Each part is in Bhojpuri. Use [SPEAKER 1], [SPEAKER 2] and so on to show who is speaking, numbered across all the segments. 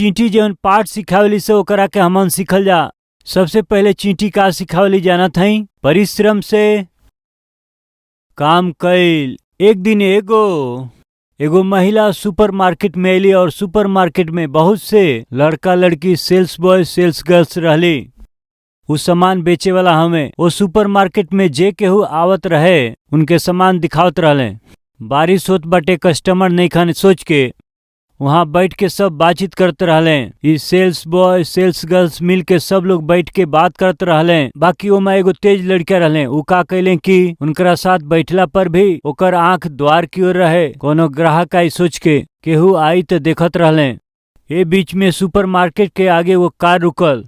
[SPEAKER 1] चींटी जवन पाठ सिखावली से ओकरा के हमन सीखल जा। सबसे पहले चींटी का सिखावली जानत हई? परिश्रम से काम कैल। एक दिन एगो महिला सुपरमार्केट में अली और सुपरमार्केट में बहुत से लड़का लड़की सेल्स बॉय सेल्स गर्ल्स रहली। वो सामान बेचे वाला हमें वो सुपरमार्केट में जे केहू आवत रहे उनके सामान दिखावत रहले। बारिश होत बाटे, कस्टमर नहीं खाने सोच के वहाँ बैठ के सब बातचीत करते रहले। ये सेल्स बॉय सेल्स गर्ल्स मिल के सब लोग बैठ के बात करते रहले। बाकी वो में एगो तेज लड़का रहले। उ का कैले कि उनकरा साथ बैठला पर भी ओकर आंख द्वार की ओर रहे, कोनो ग्राहक आई सोच के केहू आई तो देखत रहले। ये बीच में सुपरमार्केट के आगे वो कार रुकल।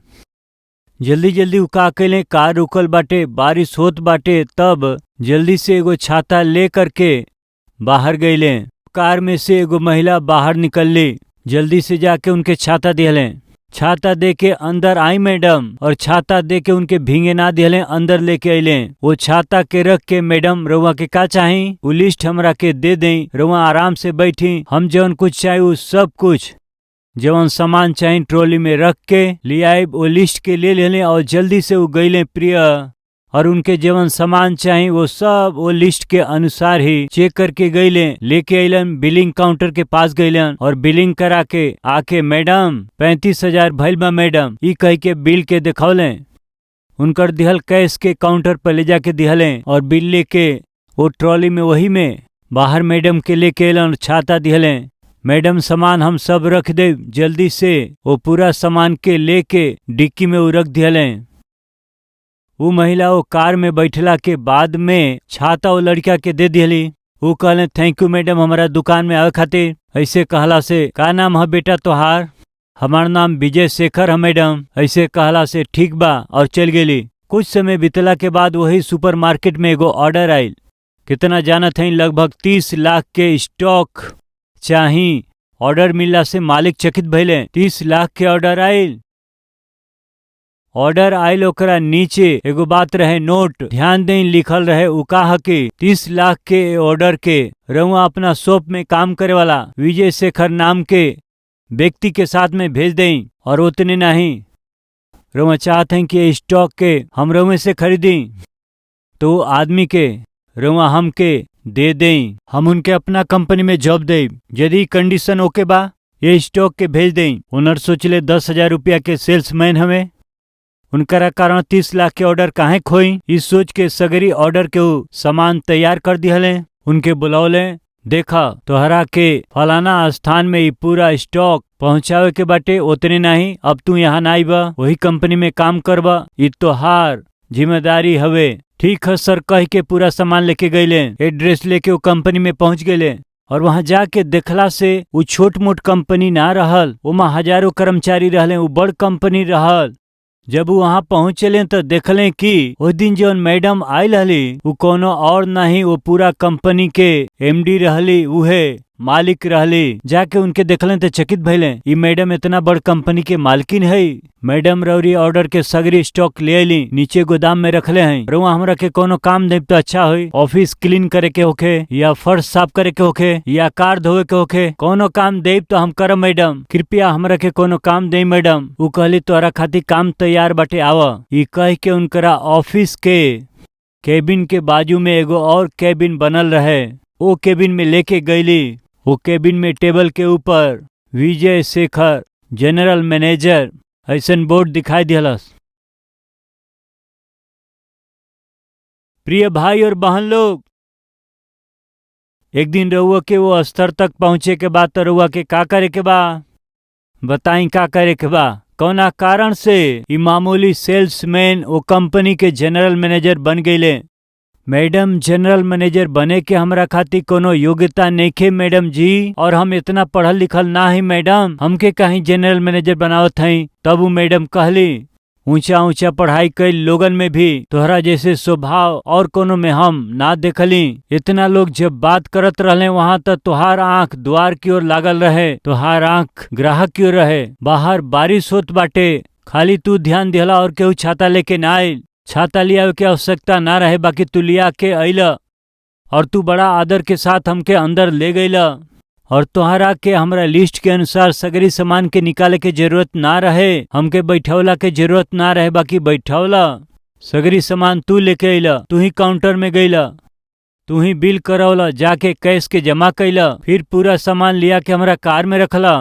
[SPEAKER 1] जल्दी जल्दी उ का कैले, कार रुकल बाटे, बारिश होत बाटे, तब जल्दी से एगो छाता ले करके बाहर गईले। कार में से एगो महिला बाहर निकलली, जल्दी से जाके उनके छाता दिहले। छाता दे के अंदर आई मैडम, और छाता दे के उनके भींगे ना दिहले, अंदर लेके अइले। वो छाता के रख के मैडम रउआ के का चाही वो लिस्ट हमरा के दे दें, रउआ आराम से बैठी, हम जवन कुछ चाही वो सब कुछ जवन सामान चाही ट्रॉली में रख के ले आए। वो लिस्ट के ले लेले और जल्दी से वो गईले प्रिय, और उनके जवन सामान चाही वो सब वो लिस्ट के अनुसार ही चेक करके गईले। लेके अइलन, बिलिंग काउंटर के पास गईलन और बिलिंग करा के आके मैडम 35,000 भइल बा मैडम, ई कह के बिल के दिखौले। उनकर दिहल कैश के काउंटर पर ले जाके दिहले और बिल लेके वो ट्रॉली में वही में बाहर मैडम के लेके अइलन, छाता दिहले। मैडम सामान हम सब रख दे, जल्दी से वो पूरा सामान के लेके डिक्की में वो रख दिहले। वो महिला वो कार में बैठला के बाद में छाता वो लड़का के दे दिहली। वो कहले थैंक यू मैडम हमारा दुकान में आवे खातिर। ऐसे कहला से का नाम है बेटा तोहार? हमार नाम विजय शेखर है मैडम। ऐसे कहला से ठीक बा और चल गेली। कुछ समय बीतला के बाद वही सुपरमार्केट में एगो ऑर्डर आयल। कितना जानत है? लगभग 30 लाख के स्टॉक चाही। ऑर्डर मिलला से मालिक चकित भइले। 30 लाख के ऑर्डर आयल। ऑर्डर आयल ओकरा नीचे एगो बात रहे, नोट ध्यान दें लिखल रहे। उ कहा कि 30 लाख के ऑर्डर के रउआ अपना शॉप में काम करे वाला विजय शेखर नाम के व्यक्ति के साथ में भेज दें। और उतने नहीं, रउआ चाहते हैं कि स्टॉक के हम रउआ से खरीदी तो आदमी के रउआ हमके दे दें, हम उनके अपना कंपनी में जॉब दें। यदि कंडीशन ओके बा ये स्टॉक के भेज दें। ओनर सोचले 10,000 रुपया के सेल्समैन हमें, उनकरा कारण 30 लाख के ऑर्डर काहे खोई। इस सोच के सगरी ऑर्डर के सामान तैयार कर दिहले। उनके बुलौले, देखा तोहरा के फलाना स्थान में पूरा स्टॉक पहुंचावे के बाटे, उतने नहीं अब तू यहाँ ना आइबा, वही कंपनी में काम करबा, ये तोहार जिम्मेदारी हवे। ठीक है सर कह के पूरा सामान लेके गईले। एड्रेस लेके वो कंपनी में पहुंच गए और वहां जाके देखला से वो छोट मोट कंपनी ना रहल, वहाँ हजारों कर्मचारी रहले, वो बड़ कंपनी रहल। जब वो वहाँ पहुँचले तो देखले कि उस दिन जो मैडम आयल रहली वो कोनो और नहीं, वो पूरा कंपनी के एमडी रहली, उहे मालिक रहली। जाके उनके देखले तो चकित भइले, ये मैडम इतना बड़ कंपनी के मालकिन है। मैडम रौरी ऑर्डर के सगरी स्टॉक ले आइली, नीचे गोदाम में रखले हैं। रउआ हमरा के कोनो काम दे तो अच्छा होई, ऑफिस क्लीन करे के होखे या फर्श साफ करे के होखे या कार धोए के होखे, कोनो काम दे तो हम करब मैडम, कृपया हमरा के कोनो काम दे मैडम। वो कहली तोरा खातिर काम तैयार बाटे आवा। ये कह के उनकरा ऑफिस के केबिन के बाजू में एगो और केबिन बनल रहे, वो केबिन में लेके गईली। वो केबिन में टेबल के ऊपर विजय शेखर जनरल मैनेजर ऐसन बोर्ड दिखाई दिलस। प्रिय भाई और बहन लोग, एक दिन रउआ के वो स्तर तक पहुँचे के बाद तो रउआ के का करे के बा? बताई का करे के बा? कौना कारण से ये मामूली सेल्समैन वो कंपनी के जनरल मैनेजर बन गईले। मैडम जनरल मैनेजर बने के हमरा खातिर कोनो योग्यता नइखे मैडम जी, और हम इतना पढ़ल लिखल ना ही मैडम, हमके कहीं जनरल मैनेजर बनावत हई। तब वो मैडम कहली, ऊंचा ऊंचा पढ़ाई कई लोगन में भी तोहरा जैसे स्वभाव और कोनो में हम ना देखली। इतना लोग जब बात करत रहले वहाँ तक तोहार आंख द्वार की ओर लागल रहे, तोहार आंख ग्राहक की ओर रहे। बाहर बारिश होत बाटे, खाली तू ध्यान दिहला और केहू छाता लेके ना आइल। छाता लिया के आवश्यकता ना रहे, बाकी तू लिया के अइला और तू बड़ा आदर के साथ हमके अंदर ले गईला। और तोहरा के हमरा लिस्ट के अनुसार सगरी सामान के निकाले के जरूरत ना रहे, हमके बैठौला के जरूरत ना रहे, बाकी बैठौला सगरी सामान तू लेके अइला, तू ही काउंटर में गइला, तू ही बिल करौला, जाके कैश के जमा कैला, फिर पूरा सामान लिया के हमरा कार में रखला।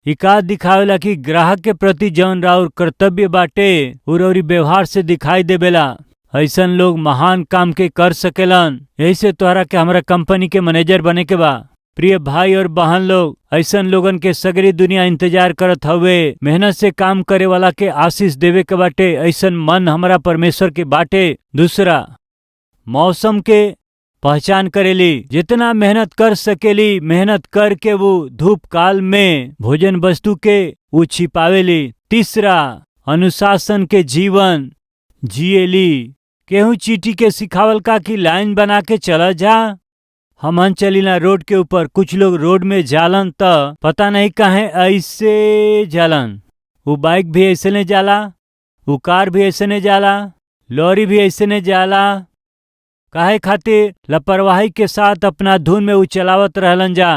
[SPEAKER 1] ई का दिखावेला कि ग्राहक के प्रति जौन राउर कर्तव्य बाटे उरौरी व्यवहार से दिखाई देवेला। ऐसन लोग महान काम के कर सकेलन। यही से तोहरा के हमरा कंपनी के मैनेजर बने के बा। प्रिय भाई और बहन लोग, ऐसन लोगन के सगरी दुनिया इंतजार करत हवे। मेहनत से काम करे वाला के आशीष देवे के बाटे, ऐसन मन हमारा परमेश्वर के बाटे। दूसरा, मौसम के पहचान करेली, जितना मेहनत कर सकेली मेहनत करके वो धूप काल में भोजन वस्तु के वो छिपावेली। तीसरा, अनुशासन के जीवन जिएली। केहू चीटी के सिखावल का कि लाइन बना के चला जा। हमन चलीला रोड के ऊपर, कुछ लोग रोड में जालन त पता नहीं काहे ऐसे जालन। वो बाइक भी ऐसे नहीं जाला, वो कार भी ऐसे नहीं जाला, लॉरी भी ऐसे नहीं जाला। काहे खातिर? लापरवाही के साथ अपना धुन में वो चलावत रहलन जा।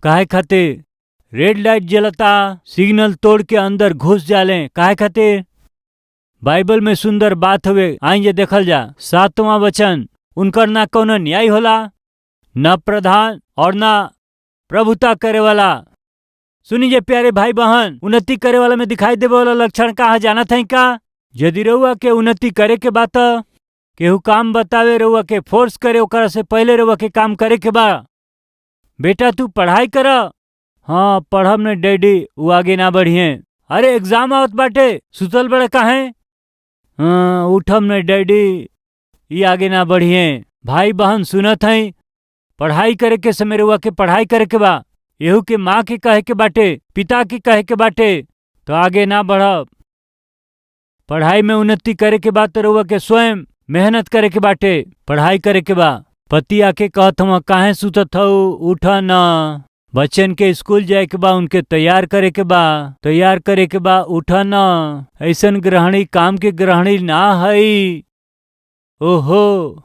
[SPEAKER 1] काहे खातिर? रेड लाइट जलता, सिग्नल तोड़ के अंदर घुस जाले। काहे खातिर? बाइबल में सुंदर बात हुए, आइए देखल जा। 7वां वचन, उनकर ना कोनो न्याय होला, न प्रधान और ना प्रभुता करे वाला। सुनिए प्यारे भाई बहन, उन्नति करे वाला में दिखाई देवे वाला लक्षण का जाना था का? यदि रउआ के उन्नति करे के बात, केहू काम बतावे रउआ के फोर्स करे, ओकरा से पहले रउआ के काम करे के बा। बेटा तू पढ़ाई कर। हाँ पढ़ब न डैडी, वो आगे ना बढ़िए। अरे एग्जाम आवत बाटे, सुतल बड़े काहे? हाँ उठब न डैडी, ये आगे ना बढ़िए। भाई बहन सुनत हई, पढ़ाई करे के समय रउआ के पढ़ाई करे के बा। यहू के माँ के कहे के बाटे, पिता के कहे के बाटे, तो आगे ना बढ़ब। पढ़ाई में उन्नति करे के बाद तो रउआ के स्वयं मेहनत करे के बाटे, पढ़ाई करे के बा। पति आके कहत हम काहे सुतत हऊ, उठा न। बच्चन के स्कूल जाए के बा, उनके तैयार करे के बा, उठा न। ऐसन गृहिणी काम के गृहिणी ना हई। ओहो,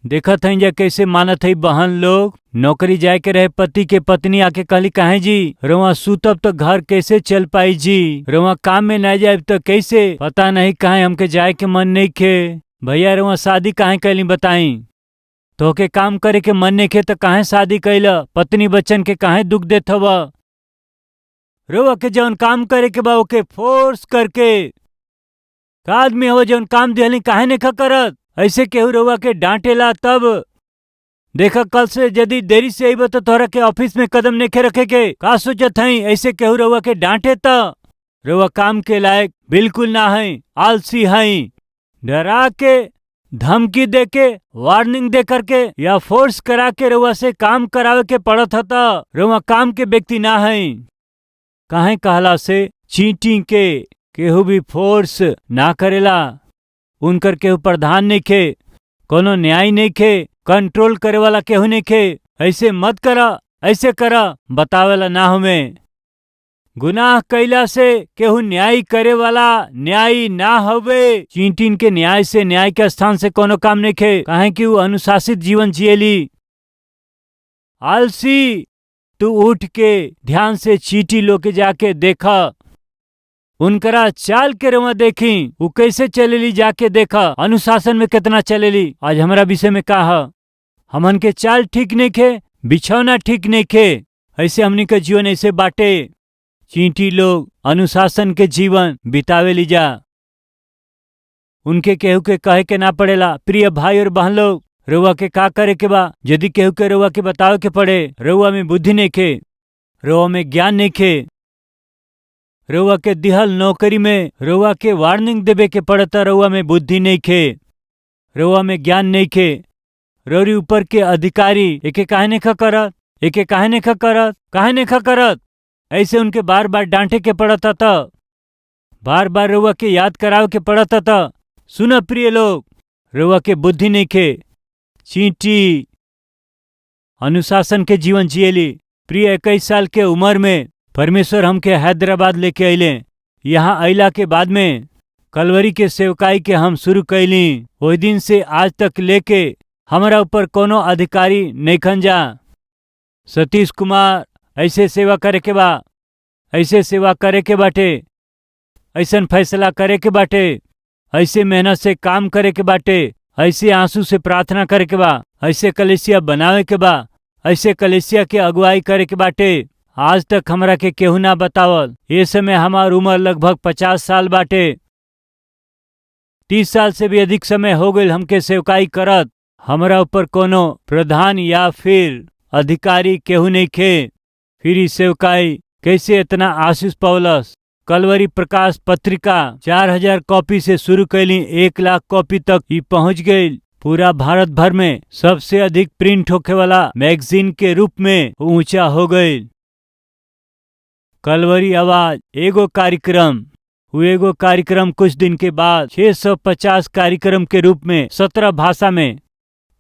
[SPEAKER 1] देखत हई जा कैसे मानत हई बहन लोग। नौकरी जाए के रहे, पति के पत्नी आके कहली काहे जी रउआ सुतब तो घर कैसे चल पाई जी, रउआ काम में ना जाए तो कैसे? पता नहीं काहे हमके जाए के मन नहीं खे। भैया रउआ शादी काहे कैली बताई? तो के काम करे के मन नहीं खे तो काहे शादी कैला? पत्नी बच्चन के काहे दुख देत हव? रउआ के जौन काम करे के बा ओके फोर्स करके का आदमी हो जौन काम दिहली काहे नहीं करत? ऐसे केहू रउआ के डांटेला तब देखा कल से यदि देरी से अइब तो तोहरा के ऑफिस में कदम नहीं रखे के। का सोचत हई? ऐसे केहू रउआ के डांटे त रउआ काम के लायक बिल्कुल ना हई, आलसी हई। डरा के, धमकी दे के, वार्निंग दे करके या फोर्स करा के रउआ से काम करावे के पड़त हता। रउआ काम के व्यक्ति ना हई। काहे कहला से चींटी के केहू भी फोर्स ना करेला। उनकर केहू प्रधान नहीं खे, कोनो न्याय नहीं खे, कंट्रोल करे वाला केहू नहीं खे। ऐसे मत करा, ऐसे करा बतावेला ना हमें। गुनाह कैला से केहू न्याय करे वाला न्याय ना हवे। चींटीन के न्याय से, न्याय के स्थान से कोनो काम नहीं खे, काहे कि वो अनुशासित जीवन जिएली। आलसी, तू उठ के ध्यान से चींटी लोग के जाके देखा, उनकरा चाल के रवा देखी, वो कैसे चलेली जाके देखा, अनुशासन में कितना चलेली। आज हमारा विषय में कहा हमन के चाल ठीक नहीं खे, बिछौना ठीक नहीं खे, ऐसे हमनी के जीवन ऐसे बाटे। चींटी लोग अनुशासन के जीवन बितावेली जा, उनके केहू के कहे के ना पड़ेला। प्रिय भाई और बहन लोग, रउआ के का करे के बा? यदि केहू के रउआ के बतावे के पड़े, रउआ में बुद्धि नहीं खे, रउआ में ज्ञान नहीं खे, रउआ के दिहल नौकरी में रउआ के वार्निंग देवे के पड़ता, रउआ में बुद्धि नहीं खे, रउआ में ज्ञान नहीं खे। रउरी ऊपर के अधिकारी एके काहे नहीं करत, एके काहे नहीं करत, काहे नहीं करत? ऐसे उनके बार बार डांटे के पड़ता था, बार बार रउआ के याद करावे के पड़ता था। सुना प्रिय लोग, रउआ के बुद्धि नहीं खे। चींटी अनुशासन के जीवन जिएली। प्रिय 21 साल के उम्र में परमेश्वर हमके हैदराबाद लेके अइले। यहाँ अइला के बाद में कलवरी के सेवकाई के हम शुरू कैली। ओहि दिन से आज तक लेके हमारा ऊपर कोनो अधिकारी नहीं खन जा। सतीश कुमार, ऐसे सेवा करे के बा, ऐसे सेवा करे के बाटे, ऐसन फैसला करे के बाटे, ऐसे मेहनत से काम करे के बाटे, ऐसे आंसू से प्रार्थना करे के बा, ऐसे कलेसिया बनावे के बा, ऐसे कलेसिया के अगुवाई करे के बाटे। आज तक हमरा के केहू ना बतावल। ये समय हमार उम्र लगभग 50 साल बाटे। 30 साल से भी अधिक समय हो गई हमके सेवकाई करत। हमरा ऊपर कोनो प्रधान या फिर अधिकारी केहू नहीं खे। फिर ई सेवकाई कैसे इतना आशीष पौलस। कलवरी प्रकाश पत्रिका 4000 कॉपी से शुरू कैली, 1 लाख कॉपी तक ई पहुंच गई। पूरा भारत भर में सबसे अधिक प्रिंट होखे वाला मैगजीन के रूप में ऊंचा हो गई। कलवरी आवाज एगो कार्यक्रम। वो एगो कार्यक्रम कुछ दिन के बाद 650 कार्यक्रम के रूप में 17 भाषा में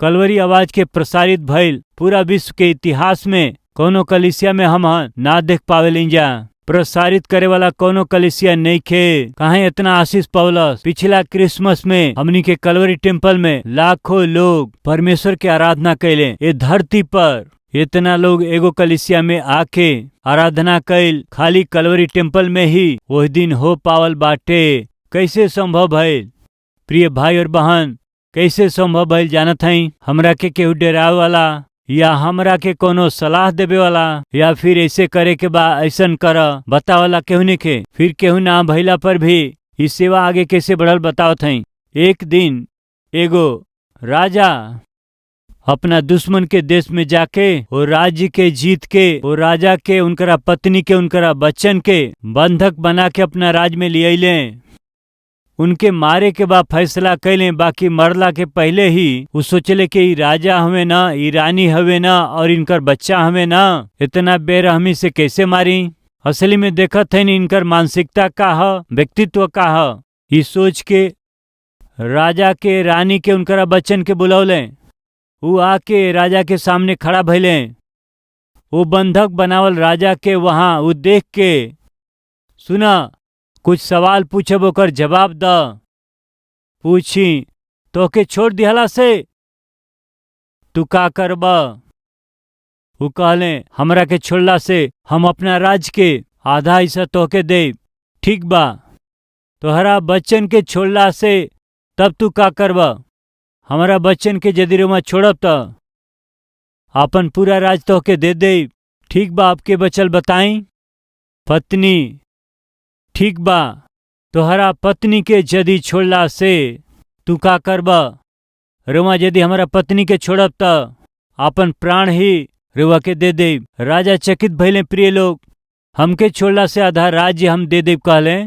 [SPEAKER 1] कलवरी आवाज के प्रसारित भइल। पूरा विश्व के इतिहास में कोनो कलिसिया में हम ना देख पावेलिन जा। प्रसारित करे वाला कोनो कलिसिया नहीं खे। काहे इतना आशीष पौलस। पिछला क्रिसमस में हमनी के कलवरी टेम्पल में लाखों लोग परमेश्वर के आराधना कैले। ये धरती पर इतना लोग एगो कलिसिया में आके आराधना कैल खाली कलवरी टेम्पल में ही वही दिन हो पावल बाटे। कैसे संभव भइल? प्रिय भाई और बहन, कैसे संभव भइल जानत हई? हमरा के केहू डरावे वाला या हमरा के कोनो सलाह देवे वाला या फिर ऐसे करे के बा ऐसन कर बतावला केहू नहीं के। फिर केहू ना भइला पर भी इस सेवा आगे कैसे बढ़ल बतावत हई। एक दिन एगो राजा अपना दुश्मन के देश में जाके वो राज्य के जीत के वो राजा के उनकरा पत्नी के उनकरा बच्चन के बंधक बना के अपना राज में ले अइले। उनके मारे के बाद फैसला कैले। बाकी मरला के पहले ही वो सोचले कि राजा हमें ना, रानी हवे ना और इनकर बच्चा हमें ना, इतना बेरहमी से कैसे मारी। असली में देखत है इनकर मानसिकता का ह, व्यक्तित्व का ह। ये सोच के राजा के रानी के उनकरा बच्चन के बुलौले। वो आके राजा के सामने खड़ा भइले। वो बंधक बनावल राजा के वहां वो देख के सुना कुछ सवाल पूछब ओकर जवाब द। पूछी तोके छोड़ दिहला से तू का करब? वो कहले हमरा के छोड़ला से हम अपना राज के आधा हिस्सा तोके दे। ठीक बा। तोहरा बच्चन के छोड़ला से तब तू का करब? हमारा बच्चन के यदि रुमा छोड़ब त अपन पूरा राज तोहके दे दे। ठीक बा। आपके बचल बताई। पत्नी ठीक बा। तोहरा पत्नी के यदि छोड़ला से तू का करब? रुमा यदि हमारा पत्नी के छोड़ब त अपन प्राण ही रुआ के दे दे। राजा चकित भइले। प्रिय लोग, हमके छोड़ला से आधा राज्य हम दे देब कहले।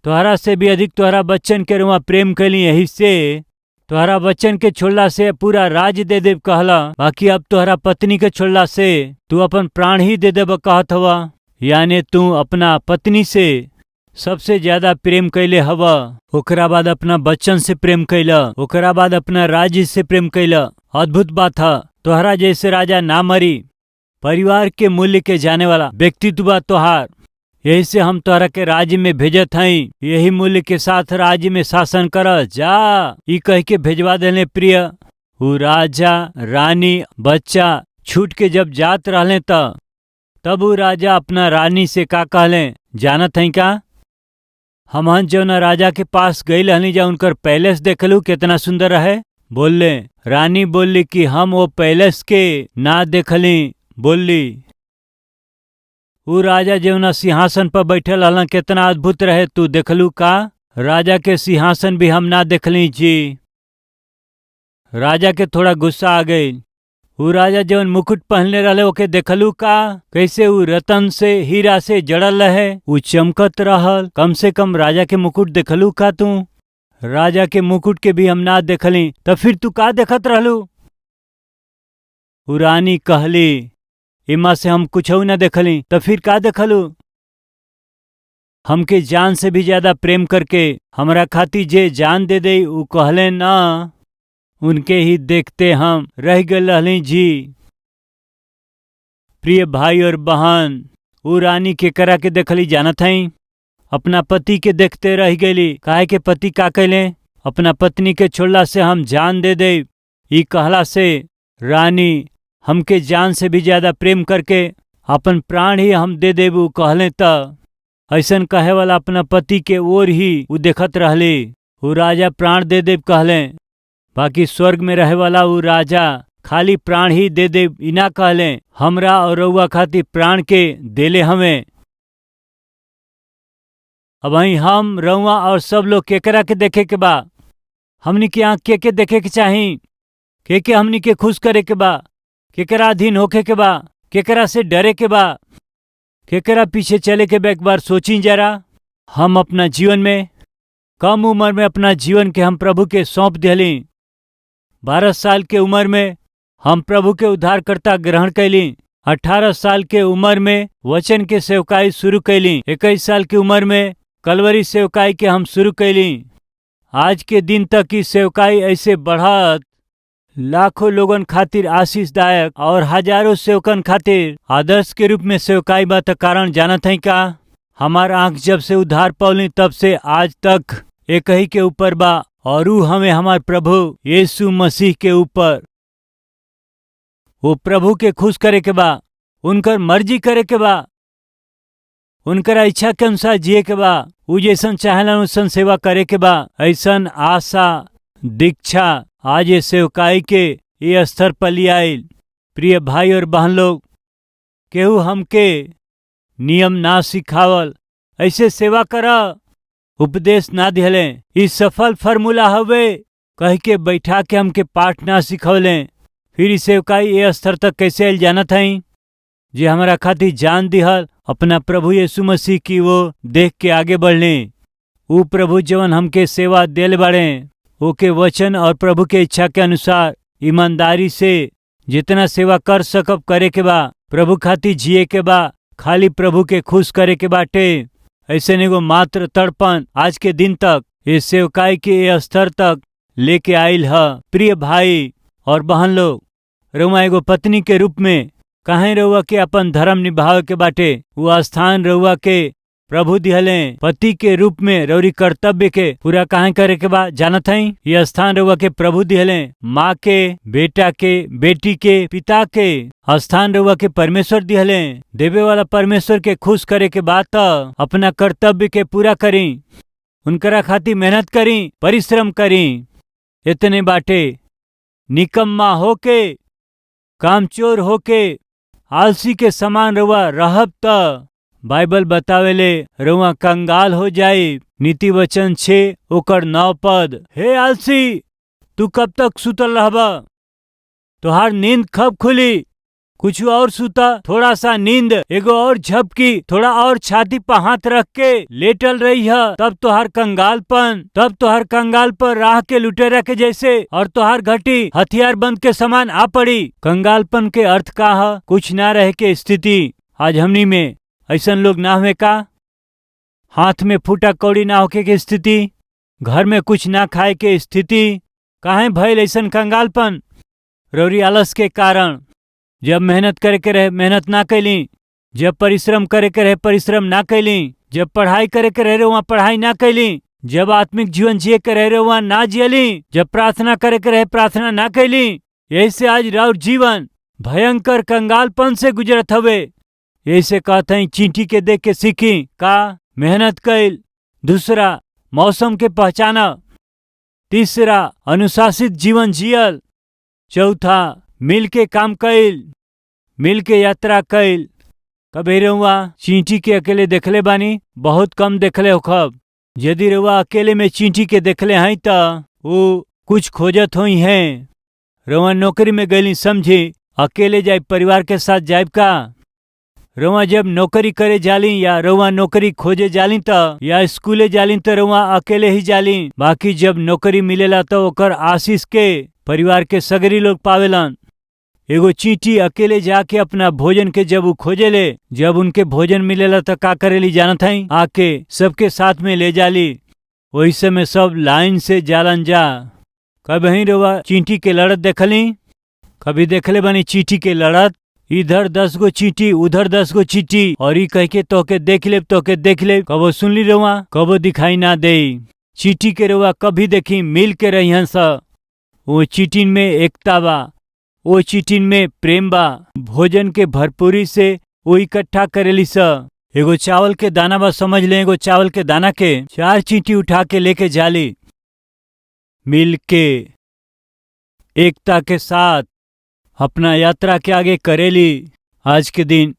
[SPEAKER 1] तोहरा से भी अधिक तोहरा बच्चन के रुआ प्रेम कैली, यही से तोहरा बच्चन के छोड़ला से पूरा राज दे देब कहला। बाकी अब तोहरा पत्नी के छोड़ला से तू अपन प्राण ही दे देब कहत हवा। यानी तू अपना पत्नी से सबसे ज्यादा प्रेम कैले हवा। ओकरा बाद अपना बच्चन से प्रेम कैला। ओकरा बाद अपना राज्य से प्रेम कैला। अद्भुत बात है। तोहरा जैसे राजा ना मरी। परिवार के मूल्य के जाने वाला व्यक्तित्व बा तोहार। यही से हम तोहरा के राज्य में भेजत हई। यही मूल्य के साथ राज्य में शासन कर जा। ई कह के भेजवा देने। प्रिय वो राजा रानी बच्चा छूट के जब जात रहले तब वो राजा अपना रानी से का कहले जानत हई का? हमहन जौना राजा के पास गई रहनी जा उनकर पैलेस देखलू कितना सुंदर रहे। बोलले रानी बोली कि हम वो पैलेस के ना देखली। बोली वो राजा जौना सिंहासन पर बैठल रहलन कितना अद्भुत रहे। तू देखलू का? राजा के सिंहासन भी हम ना देखली जी। राजा के थोड़ा गुस्सा आ गई। वो राजा जौन मुकुट पहनले रहले ओके देखलू का? कैसे वो रतन से हीरा से जड़ल रहे, वो चमकत रहल। कम से कम राजा के मुकुट देखलू का तू? राजा के मुकुट के भी हम ना देखली। तो फिर तू का देखत रहलू? वो रानी कहली इमा से हम कुछ न देखली। तो फिर का देखलू? हमके जान से भी ज्यादा प्रेम करके हमरा खाती जे जान दे दे उ कहले ना, उनके ही देखते हम रह गए रहली जी। प्रिय भाई और बहन, वो रानी के करा के देखली जानत हई? अपना पति के देखते रह गई। काहे के पति का कैले? अपना पत्नी के छोड़ला से हम जान दे दे ई कहला से रानी हमके जान से भी ज्यादा प्रेम करके अपन प्राण ही हम दे देबू कहले त ऐसन कहे वाला अपना पति के ओर ही उ देखत रहले। वो राजा प्राण दे देव कहले, बाकी स्वर्ग में रहे वाला वो राजा खाली प्राण ही दे देव इना कहले, हमरा और रउआ खातिर प्राण के देले हमें। अब वहीं हम रउआ और सब लोग केकरा के देखे के बा? हमनी के आँख के देखे के चाही? के हमनी के खुश करे के बा? केकरा अधीन होके के बा? केकरा से डरे के बा? केकरा पीछे चले के बा? एक बार सोची जरा। हम अपना जीवन में कम उम्र में अपना जीवन के हम प्रभु के सौंप दिली। 12 साल के उम्र में हम प्रभु के उद्धारकर्ता ग्रहण कैली। 18 साल के उम्र में वचन के सेवकाई शुरू कैली। 21 साल की उम्र में कलवरी सेवकाई के हम शुरू कैली। आज के दिन तक की सेवकाई ऐसे बढ़त लाखों लोगन खातिर आशीषदायक और हजारों सेवकन खातिर आदर्श के रूप में सेवकाई बा। त कारण जानत है का? हमार आंख जब से उद्धार पौली तब से आज तक एक ही के ऊपर बा और ऊ हमें हमार प्रभु यीशु मसीह के ऊपर। वो प्रभु के खुश करे के बा, उनकर मर्जी करे के बा, उनकर इच्छा के अनुसार जिए के बा। ऊ जैसन चाहेला वैसन सेवा करे के बा। ऐसन आशा दीक्षा आज ये सेवकाई के ये स्तर पर ले आइल। प्रिय भाई और बहन लोग, केहू हमके नियम ना सिखावल, ऐसे सेवा करा उपदेश ना दिहले। इस सफल फार्मूला हवे कह के बैठा के हमके पाठ ना सिखौले। फिर इस सेवकाई ये स्तर तक कैसे आइल जानत हई? जे हमारा खातिर जान दिहल अपना प्रभु यीशु मसीह की वो देख के आगे बढ़ले। ऊ प्रभु जवन हमके सेवा देल बाड़े ओके वचन और प्रभु के इच्छा के अनुसार ईमानदारी से जितना सेवा कर सकब करे के बा। प्रभु खातिर जिए के बा, खाली प्रभु के खुश करे के बाटे। ऐसे एगो मात्र तड़पन आज के दिन तक इस सेवकाई के ये स्तर तक लेके आइल ह। प्रिय भाई और बहन लोग, रउआ एगो पत्नी के रूप में काहे रउआ के अपन धर्म निभावे के बाटे। वो स्थान रउआ के प्रभु दिहले। पति के रूप में रउरी कर्तव्य के पूरा काहे करे के बा जानत हई? ये स्थान रउआ के प्रभु दिहले। माँ के, बेटा के, बेटी के, पिता के स्थान रउआ के परमेश्वर दिहले। देवे वाला परमेश्वर के खुश करे के बाद त अपना कर्तव्य के पूरा करी, उनकरा खातिर मेहनत करी, परिश्रम करी। इतने बाटे। निकम्मा होके, कामचोर होके, आलसी के समान रउआ रहब त बाइबल बतावेले रउआ कंगाल हो जाई। नीति वचन 6 ओकर 9 पद। हे आलसी, तू कब तक सुतल रहबा? तोहार नींद कब खुली? कुछ और सुता, थोड़ा सा नींद, एगो और झपकी, थोड़ा और छाती पर हाथ रख के लेटल रही है। तब तोहार कंगाल पर राह के लुटेरा के जैसे और तोहार घटी हथियार बंद के समान आ पड़ी। कंगालपन के अर्थ का है? कुछ ना रहे के स्थिति। आज हमनी में ऐसन लोग ना हुए का? हाथ में फूटा कौड़ी ना होके के स्थिति, घर में कुछ ना खाए के स्थिति। काहे भइल ऐसन कंगालपन? रउरी आलस के कारण। जब मेहनत करे के रहे मेहनत ना कैली, जब परिश्रम करे के रहे परिश्रम ना कैली, जब पढ़ाई करे के रहे वहाँ पढ़ाई ना कैली, जब आत्मिक जीवन जिए के रहे वहाँ ना जियली, जब प्रार्थना करे के रहे प्रार्थना ना कैली। यही से आज राउर जीवन भयंकर कंगालपन से गुजरत हवे। यही से कहते हैं चींटी के देख के सीखी का मेहनत कैल। दूसरा, मौसम के पहचाना। तीसरा, अनुशासित जीवन जियल। चौथा, मिल के काम कैल, मिल के यात्रा कैल। कभी रउआ चींटी के अकेले देखले बानी? बहुत कम देखले होखब। यदि रउआ अकेले में चींटी के देखले हैं त वो कुछ खोजत हुई हैं। रउआ नौकरी में गईली समझी, अकेले जाए परिवार के साथ जाए का? रउआ जब नौकरी करे जाली या रउआ नौकरी खोजे जाली त या स्कूले जाली त रउआ अकेले ही जाली। बाकी जब नौकरी मिलेला तो ओकर आशीष के परिवार के सगरी लोग पावेलन। एगो चींटी अकेले जाके अपना भोजन के जब वो खोजेले, जब उनके भोजन मिलेला तो का करेली जानत हई? आके सबके साथ में ले जाली। वही समय सब लाइन से जालन जा। कभी रउआ चींटी के लड़त देखली? कभी देखले बनी चींटी के लड़त? इधर 10 गो चींटी, उधर 10 गो चींटी, और ई कह के तोके देख ले। कबो सुनली रउआ? कबो दिखाई ना दे। चींटी के रउआ कभी देखी मिल के रही सा। वो चींटी में एकता बा। ओ चीटिन में प्रेम बा। भोजन के भरपूरी से वो इकट्ठा करेली स। एगो चावल के दाना बा, समझ ले, एगो चावल के दाना के 4 चींटी उठा के लेके जाली। मिल के एकता के साथ अपना यात्रा के आगे करेली। आज के दिन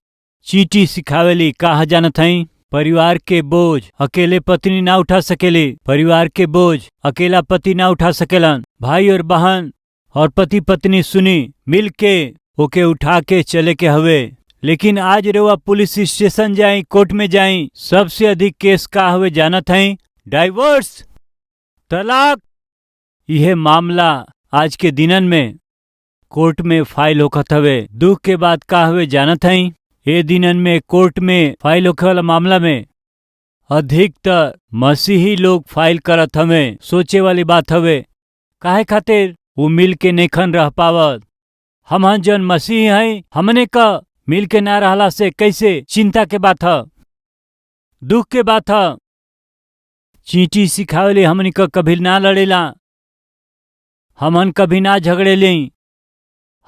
[SPEAKER 1] चींटी सिखावेली कहा जानत हई, परिवार के बोझ अकेले पत्नी ना उठा सकेली। परिवार के बोझ अकेला पति ना उठा सकेलन। भाई और बहन और पति पत्नी सुनी मिल के ओके उठा के चले के हवे। लेकिन आज रेवा पुलिस स्टेशन जाई, कोर्ट में जाई, सबसे अधिक केस का हवे जानत हई? डाइवोर्स, तलाक। यह मामला आज के दिनन में कोर्ट में फाइल होखत हवे। दुख के बात का हवे जानत हई? ए दिनन में कोर्ट में फाइल होखे वाला मामला में अधिकतर मसीही लोग फाइल करत हवे। सोचे वाली बात हवे, काहे खातिर वो मिल के नैखन रह पावत। हम जन मसीही हई, हमने का मिल के ना रहला से कैसे चिंता के बात ह, दुख के बात ह। चींटी सिखावेली हमनी का कभी ना लड़ेला, हमन कभी ना झगड़ेली,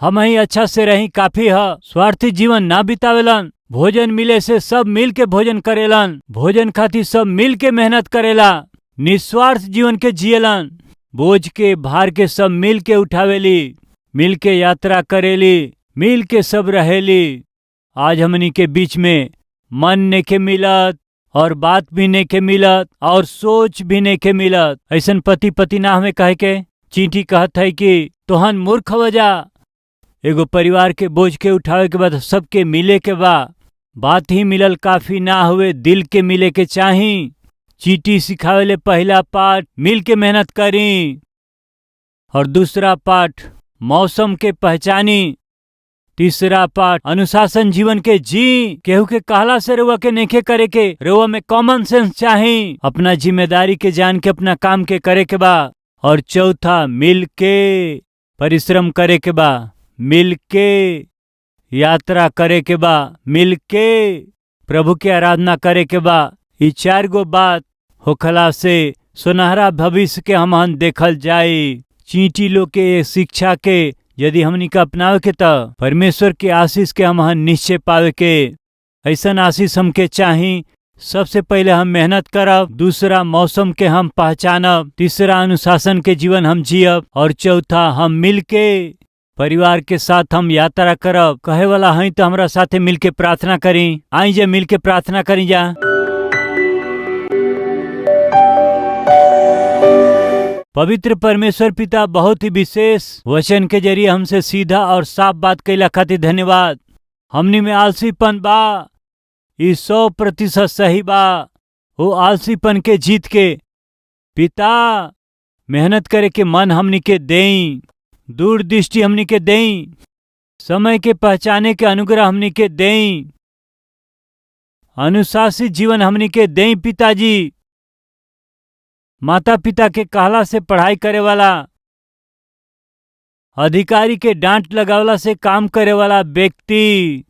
[SPEAKER 1] हम ही अच्छा से रही काफी है। स्वार्थी जीवन ना बितावेलन। भोजन मिले से सब मिल के भोजन करेलन। भोजन खातिर सब मिल के मेहनत करेला। निस्वार्थ जीवन के जियलन। बोझ के भार के सब मिल के उठावेली, मिल के यात्रा करेली, मिल के सब रहेली। आज हमनी के बीच में मन नेके मिलत और बात भी नेके मिलत और सोच भी नेके मिलत। ऐसन पति पति ना हमें कहे के। चींटी कहत है कि तोहन मूर्ख हो जा। एगो परिवार के बोझ के उठावे के बाद सबके मिले के बा। बात ही मिलल काफी ना हुए, दिल के मिले के चाही। चींटी सिखावेले पहला पाठ मिल के मेहनत करी और दूसरा पाठ मौसम के पहचानी, तीसरा पाठ अनुशासन जीवन के जी। केहू के कहला से रउआ के नेखे करे के, रउआ में कॉमन सेंस चाही। अपना जिम्मेदारी के जान के अपना काम के करे के बा। और चौथा मिल के परिश्रम करे के बा, मिल के यात्रा करे के बा, मिल के प्रभु के आराधना करे के बा। ई 4 गो बात होखला से सुनहरा भविष्य के हमन देखल जाई। चींटी लोग के ये शिक्षा के यदि हमनी का अपनावे के त परमेश्वर के आशीष के हमन निश्चय पावे के। ऐसन आशीष हमके चाही। सबसे पहले हम मेहनत करब, दूसरा मौसम के हम पहचानब, तीसरा अनुशासन के जीवन हम जियब और चौथा हम मिल के परिवार के साथ हम यात्रा करब। कहे वाला हई तो हमरा साथे मिल के प्रार्थना करी। आई जे मिल के प्रार्थना करी जा। पवित्र परमेश्वर पिता, बहुत ही विशेष वचन के जरिए हमसे सीधा और साफ बात कैला खातिर धन्यवाद। हमनी में आलसीपन बा, ये 100% सही बा। वो आलसीपन के जीत के पिता मेहनत करे के मन हमनी के देई, दूरदृष्टि हमनी के देई, समय के पहचाने के अनुग्रह हमनी के देई, अनुशासित जीवन हमनी के देई। पिताजी, माता पिता के कहला से पढ़ाई करे वाला, अधिकारी के डांट लगावला से काम करे वाला व्यक्ति,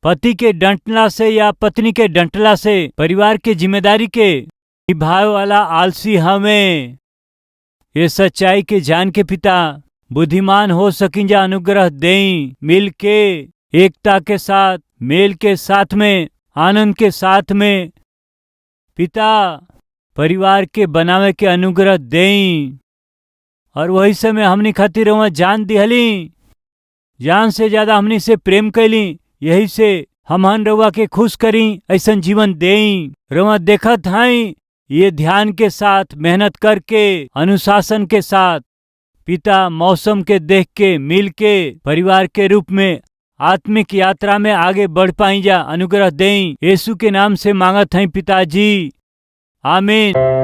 [SPEAKER 1] पति के डांटला से या पत्नी के डांटला से परिवार के जिम्मेदारी के निभावे वाला आलसी हमें। ये सच्चाई के जान के पिता बुद्धिमान हो सकिंजा अनुग्रह देई। मिल के एकता के साथ, मेल के साथ में, आनंद के साथ में पिता परिवार के बनावे के अनुग्रह देई। और वही समय हमनी खातिर वहाँ जान दिहली, जान से ज्यादा हमनी से प्रेम कैली। यही से हमन रउआ के खुश करी, ऐसन जीवन देई। रउआ देखत हई ये ध्यान के साथ मेहनत करके अनुशासन के साथ पिता मौसम के देख के मिल के परिवार के रूप में आत्मिक यात्रा में आगे बढ़ पाई जा। अनुग्रह देई। यीशु के नाम से मांगत हई पिताजी, आमीन।